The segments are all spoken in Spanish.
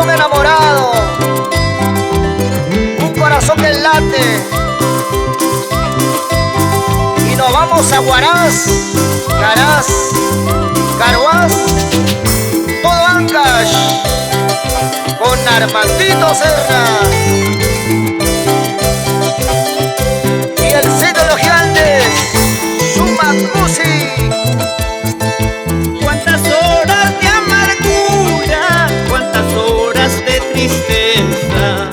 corazón enamorado, un corazón que late. Y nos vamos a Huaraz, Caraz, Carhuaz, todo Ancash, con Armandito Serna y el Cid de los Gigantes, Sumac Music. Cuántas horas de amargura, cuántas horas de tristeza.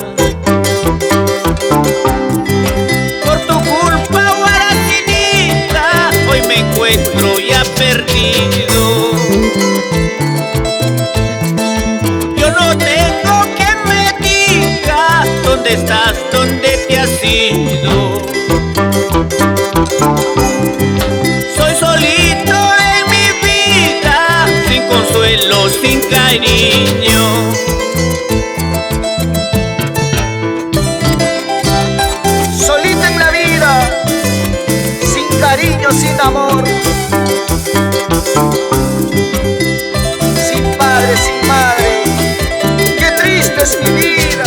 Por tu culpa, Huaracinita, hoy me encuentro ya perdido. Yo no tengo que me diga dónde estás, dónde te has ido. Soy solito en mi vida, sin consuelo, sin cariño. Solita en la vida, sin cariño, sin amor, sin padre, sin madre. Qué triste es mi vida,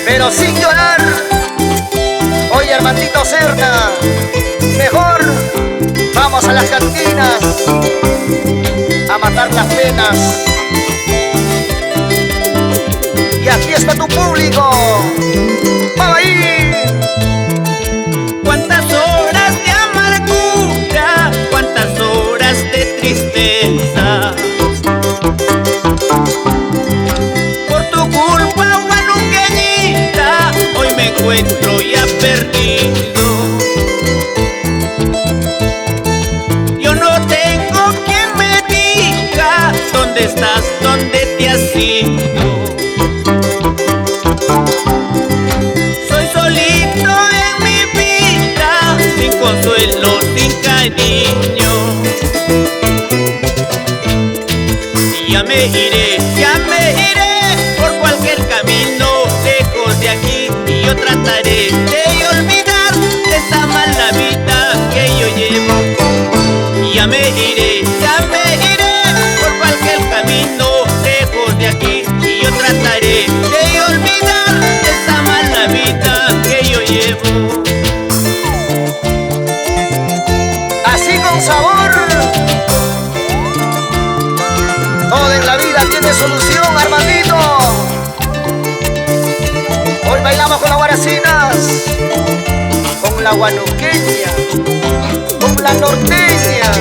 pero sin llorar. Oye, Armandito Serna, mejor vamos a las cantinas a matar las penas. Y aquí está tu público. ¡Vamos ahí! Cuántas horas de amargura, cuántas horas de tristeza. Por tu culpa, huanuqueñita, hoy me encuentro ya perdido. Yo no tengo quien me diga dónde estás, dónde te has ido. Soy solito en mi vida, sin consuelo, sin cariño. Y ya me iré por cualquier camino lejos de aquí. Y yo trataré de olvidar esta mala vida que yo llevo. Y ya me iré por cualquier camino lejos de aquí. Y yo trataré de olvidar esta mala vida que yo llevo. Así con sabor, todo en la vida tiene solución, Armandito. Hoy bailamos con las guaracinas, con la guanuqueña, con la norteña.